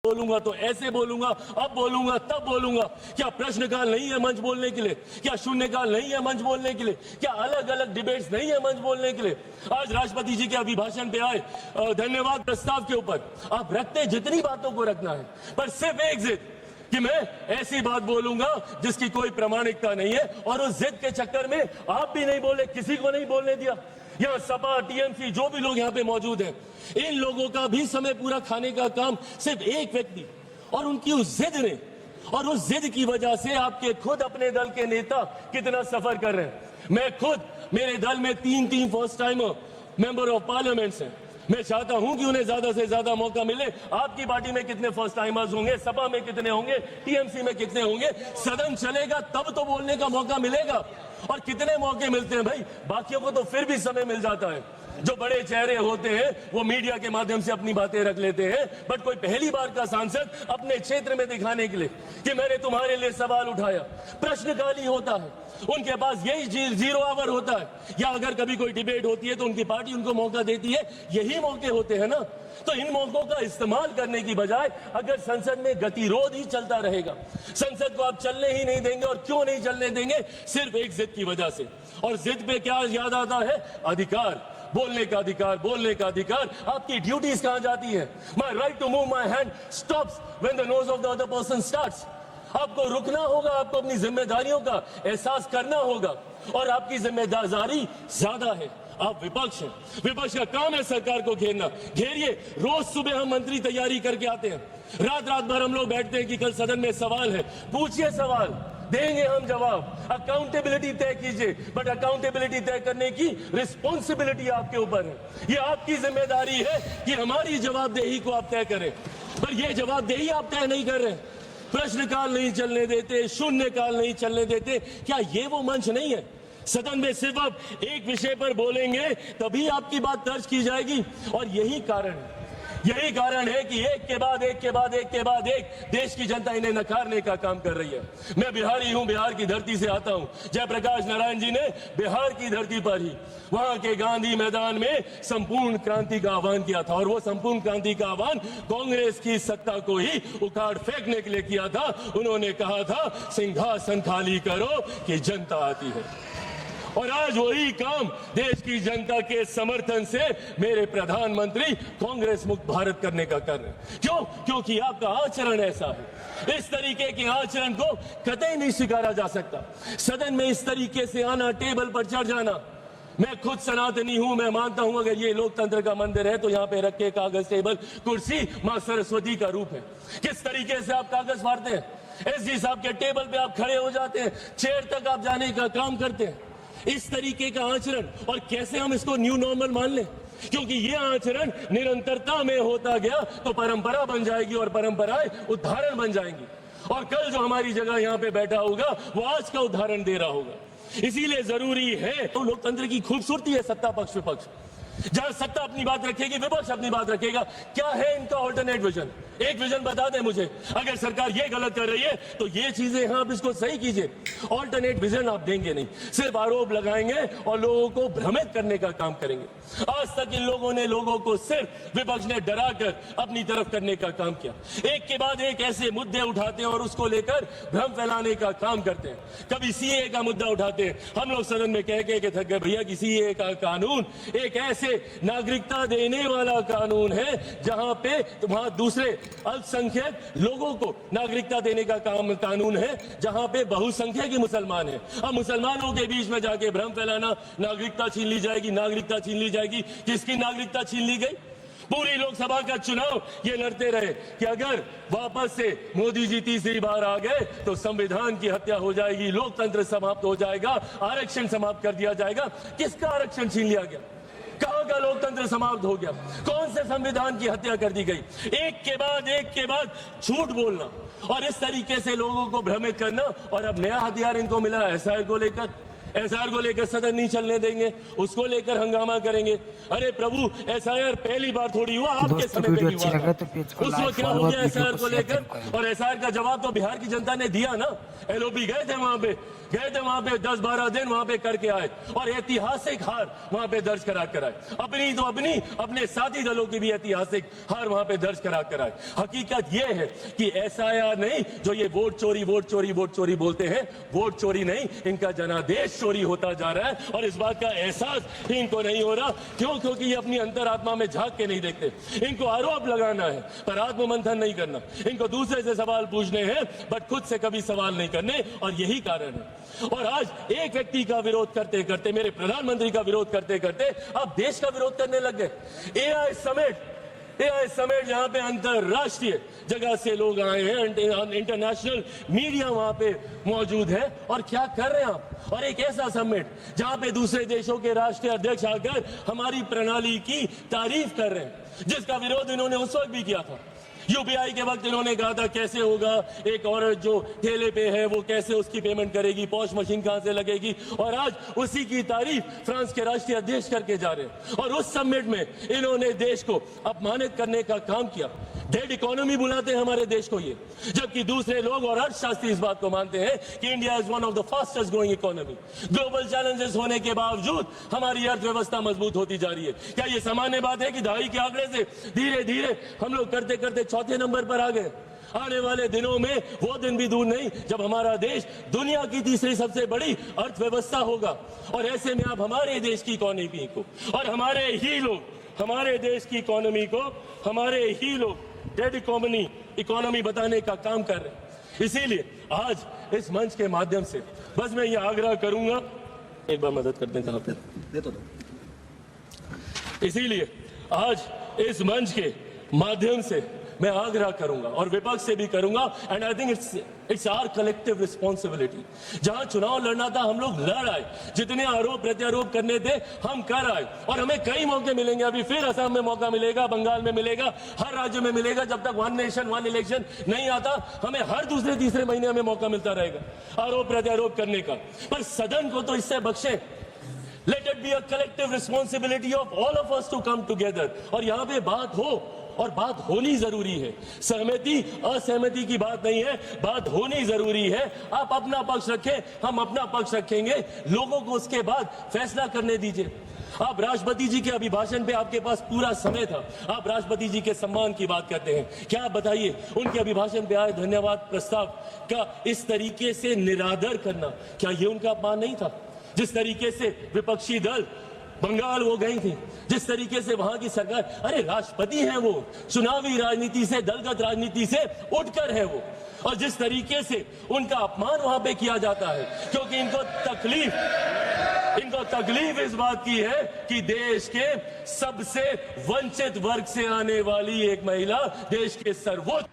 बोलूंगा तो ऐसे बोलूंगा, अब बोलूंगा तब बोलूंगा। क्या प्रश्नकाल नहीं है मंच बोलने के लिए? क्या शून्यकाल नहीं है मंच बोलने के लिए? क्या अलग अलग डिबेट्स नहीं है मंच बोलने के लिए? आज राष्ट्रपति जी के अभिभाषण पे आए धन्यवाद प्रस्ताव के ऊपर आप रखते जितनी बातों को रखना है, पर सिर्फ एक जिद कि मैं ऐसी बात बोलूंगा जिसकी कोई प्रामाणिकता नहीं है, और उस जिद के चक्कर में आप भी नहीं बोले, किसी को नहीं बोलने दिया। यहाँ सपा, टीएमसी जो भी लोग यहाँ पे मौजूद हैं, इन लोगों का भी समय पूरा खाने का काम सिर्फ एक व्यक्ति और उनकी उस जिद ने, और उस जिद की वजह से आपके खुद अपने दल के नेता कितना सफर कर रहे हैं। मैं खुद, मेरे दल में 3 first timer member of parliaments हैं। मैं चाहता हूं कि उन्हें ज्यादा से ज्यादा मौका मिले। आपकी पार्टी में कितने फर्स्ट टाइमर्स होंगे, सपा में कितने होंगे, टीएमसी में कितने होंगे? सदन चलेगा तब तो बोलने का मौका मिलेगा। और कितने मौके मिलते हैं भाई, बाकियों को तो फिर भी समय मिल जाता है। जो बड़े चेहरे होते हैं वो मीडिया के माध्यम से अपनी बातें रख लेते हैं, बट कोई पहली बार का सांसद अपने क्षेत्र में दिखाने के लिए कि मैंने तुम्हारे लिए सवाल उठाया, प्रश्नकाल ही होता है। उनके पास यही 0 आवर होता है, या अगर कभी कोई डिबेट होती है तो उनकी पार्टी उनको मौका देती है, यही मौके होते हैं ना। तो इन मौकों का इस्तेमाल करने की बजाय अगर संसद में गतिरोध ही चलता रहेगा, संसद को आप चलने ही नहीं देंगे, और क्यों नहीं चलने देंगे? सिर्फ एक जिद की वजह से। और जिद पे क्या याद आता है? अधिकार, बोलने का अधिकार, बोलने का अधिकार। आपकी ड्यूटीज कहां जाती है? My right to move my hand stops when the nose of the other person starts. आपको रुकना होगा, आपको अपनी जिम्मेदारियों का एहसास करना होगा, और आपकी जिम्मेदारी ज्यादा है। आप विपक्ष हैं, विपक्ष का काम है सरकार को घेरना। घेरिए। रोज सुबह हम मंत्री तैयारी करके आते हैं, रात भर हम लोग बैठते हैं कि कल सदन में सवाल है, पूछिए सवाल, देंगे हम जवाब। अकाउंटेबिलिटी तय कीजिए, बट अकाउंटेबिलिटी तय करने की रिस्पॉन्सिबिलिटी आपके ऊपर है। ये आपकी जिम्मेदारी है कि हमारी जवाबदेही को आप तय करें, पर ये जवाबदेही आप तय नहीं कर रहे। प्रश्नकाल नहीं चलने देते, शून्यकाल नहीं चलने देते। क्या ये वो मंच नहीं है? सदन में सिर्फ आप एक विषय पर बोलेंगे तभी आपकी बात दर्ज की जाएगी। और यही कारण है कि एक के बाद एक देश की जनता इन्हें नकारने का काम कर रही है। मैं बिहारी हूं, बिहार की धरती से आता हूं। जयप्रकाश नारायण जी ने बिहार की धरती पर ही वहां के गांधी मैदान में संपूर्ण क्रांति का आह्वान किया था, और वो संपूर्ण क्रांति का आह्वान कांग्रेस की सत्ता को ही उखाड़ फेंकने के लिए किया था। उन्होंने कहा था, सिंहासन खाली करो कि जनता आती है। और आज वही काम देश की जनता के समर्थन से मेरे प्रधानमंत्री कांग्रेस मुक्त भारत करने का कर रहे हैं। क्यों? क्योंकि आपका आचरण ऐसा है। इस तरीके के आचरण को कतई नहीं स्वीकारा जा सकता। सदन में इस तरीके से आना, टेबल पर चढ़ जाना। मैं खुद सनातनी हूं, मैं मानता हूं अगर ये लोकतंत्र का मंदिर है तो यहाँ पे रखे कागज, टेबल, कुर्सी मां सरस्वती का रूप है। किस तरीके से आप कागज फाड़ते हैं? एसडी साहब के टेबल पे आप खड़े हो जाते हैं, चेयर तक आप जाने का काम करते हैं। इस तरीके का आचरण, और कैसे हम इसको न्यू नॉर्मल मान लें? क्योंकि ये आचरण निरंतरता में होता गया तो परंपरा बन जाएगी, और परंपराएं उदाहरण बन जाएंगी। और कल जो हमारी जगह यहाँ पे बैठा होगा वो आज का उदाहरण दे रहा होगा। इसीलिए जरूरी है, तो लोकतंत्र की खूबसूरती है सत्ता पक्ष विपक्ष। जहां सत्ता अपनी बात रखेगी, विपक्ष अपनी बात रखेगा। क्या है इनका ऑल्टरनेट विजन? एक विजन बता दें मुझे। अगर सरकार ये गलत कर रही है तो ये चीजें यहां आप इसको सही कीजिए। ऑल्टरनेट विजन आप देंगे नहीं, सिर्फ आरोप लगाएंगे और लोगों को भ्रमित करने का काम करेंगे। आज तक इन लोगों ने लोगों को सिर्फ विपक्ष ने डराकर अपनी तरफ करने का काम किया। एक के बाद एक ऐसे मुद्दे उठाते हैं और उसको लेकर भ्रम फैलाने का काम करते हैं। कभी सीए का मुद्दा उठाते हैं, हम लोग सदन में कह के थक गए भैया कि सीए का कानून एक ऐसे नागरिकता देने वाला कानून है जहां पे वहां दूसरे अल्पसंख्यक लोगों को नागरिकता देने का कानून है, जहां पे बहुसंख्यक ही मुसलमान है। अब मुसलमानों के बीच में जाके भ्रम फैलाना, नागरिकता छीन ली जाएगी, नागरिकता छीन ली जाएगी। किसकी नागरिकता छीन ली गई? पूरी लोकसभा का चुनाव ये लड़ते रहे कि अगर वापस से मोदी जी तीसरी बार आ गए तो संविधान की हत्या हो जाएगी, लोकतंत्र समाप्त हो जाएगा, आरक्षण समाप्त कर दिया जाएगा। किसका आरक्षण छीन लिया गया? कहां का लोकतंत्र समाप्त हो गया? कौन से संविधान की हत्या कर दी गई? एक के बाद झूठ बोलना और इस तरीके से लोगों को भ्रमित करना। और अब नया हथियार इनको मिला एसआईआर को लेकर। एसआईआर को लेकर सदन नहीं चलने देंगे, उसको लेकर हंगामा करेंगे। अरे प्रभु, एसआईआर पहली बार थोड़ी हुआ, आपके समय पे हुआ था। उस वक्त क्या हो गया एसआईआर को लेकर? और एसआईआर का जवाब तो बिहार की जनता ने दिया ना। एलओपी गए थे वहां पे 10-12 दिन वहां पे करके आए और ऐतिहासिक हार वहां पे दर्ज करा कर आए। अपनी तो अपने साथी दलों की भी ऐतिहासिक हार वहां पे दर्ज करा कर आए। हकीकत यह है कि एसआईआर नहीं, जो ये वोट चोरी बोलते हैं, वोट चोरी नहीं, इनका जनादेश चोरी होता जा रहा है। और इस बात का एहसास इनको नहीं हो रहा। क्यों? क्योंकि ये अपनी अंतरात्मा में झांक के नहीं देखते। इनको आरोप लगाना है पर आत्ममंथन नहीं करना। इनको दूसरे से सवाल पूछने हैं बट खुद से कभी सवाल नहीं करने, और यही कारण है। और आज एक व्यक्ति का विरोध करते करते, मेरे प्रधानमंत्री का विरोध करते करते आप देश का विरोध करने लग गए। एआई समेट जहां पे अंतरराष्ट्रीय जगह से लोग आए हैं, इंटरनेशनल मीडिया वहां पे मौजूद है, और क्या कर रहे हैं आप? और एक ऐसा समिट जहां पे दूसरे देशों के राष्ट्रीय अध्यक्ष आकर हमारी प्रणाली की तारीफ कर रहे हैं, जिसका विरोध इन्होंने उस वक्त भी किया था। यूपीआई के वक्त इन्होंने कहा था कैसे होगा, एक औरत जो ठेले पे है वो कैसे उसकी पेमेंट करेगी, पॉश मशीन कहां से लगेगी, और आज उसी की तारीफ फ्रांस के राष्ट्रीय अध्यक्ष करके जा रहे हैं। और उस समिट में इन्होंने देश को अपमानित करने का काम किया। डेड इकोनॉमी बुलाते हैं हमारे देश को ये, जबकि दूसरे लोग और अर्थशास्त्री इस बात को मानते हैं कि India is one of the fastest growing economy. Global challenges होने के बावजूद हमारी अर्थव्यवस्था मजबूत होती जा रही है। क्या ये सामान्य बात है कि दहाई के आंकड़े से धीरे धीरे हम लोग करते करते चौथे नंबर पर आ गए? आने वाले दिनों में वो दिन भी दूर नहीं जब हमारा देश दुनिया की तीसरी सबसे बड़ी अर्थव्यवस्था होगा। और ऐसे में आप हमारे देश की इकोनॉमी को और हमारे देश की इकोनॉमी को हमारे ही लोग डेड इकोनॉमी बताने का काम कर रहे हैं। इसीलिए आज इस मंच के माध्यम से बस मैं ये आग्रह करूंगा, एक बार मदद करते हैं पे दे तो दो। इसीलिए आज इस मंच के माध्यम से मैं आग्रह करूंगा और विपक्ष से भी करूंगा, and I think it's our collective responsibility. जहां चुनाव लड़ना था हम लोग लड़ आए, जितने आरोप प्रत्यारोप करने थे हम कर आए, और हमें कई मौके मिलेंगे। अभी फिर असम में मौका मिलेगा, बंगाल में मिलेगा, हर राज्य में मिलेगा। जब तक वन नेशन वन इलेक्शन नहीं आता, हमें हर दूसरे तीसरे महीने में मौका मिलता रहेगा आरोप प्रत्यारोप करने का। पर सदन को तो इससे बख्शे। Let it be a collective responsibility of all of us to come together, और यहाँ पे बात हो, और बात होनी जरूरी है। सहमति असहमति की बात नहीं है, बात होनी जरूरी है। आप अपना पक्ष रखें, हम अपना पक्ष रखेंगे, लोगों को उसके बाद फैसला करने दीजिए। आप राष्ट्रपति जी के अभिभाषण पे आपके पास पूरा समय था, आप राष्ट्रपति जी के सम्मान की बात करते हैं। क्या आप बताइए, उनके अभिभाषण पे आए धन्यवाद प्रस्ताव का इस तरीके से निरादर करना, क्या ये उनका अपमान नहीं था? जिस तरीके से विपक्षी दल बंगाल वो गई थी, जिस तरीके से वहां की सरकार, अरे राष्ट्रपति हैं वो, चुनावी राजनीति से, दलगत राजनीति से उठकर है वो, और जिस तरीके से उनका अपमान वहां पे किया जाता है, क्योंकि इनको तकलीफ इस बात की है कि देश के सबसे वंचित वर्ग से आने वाली एक महिला देश के सर्वोच्च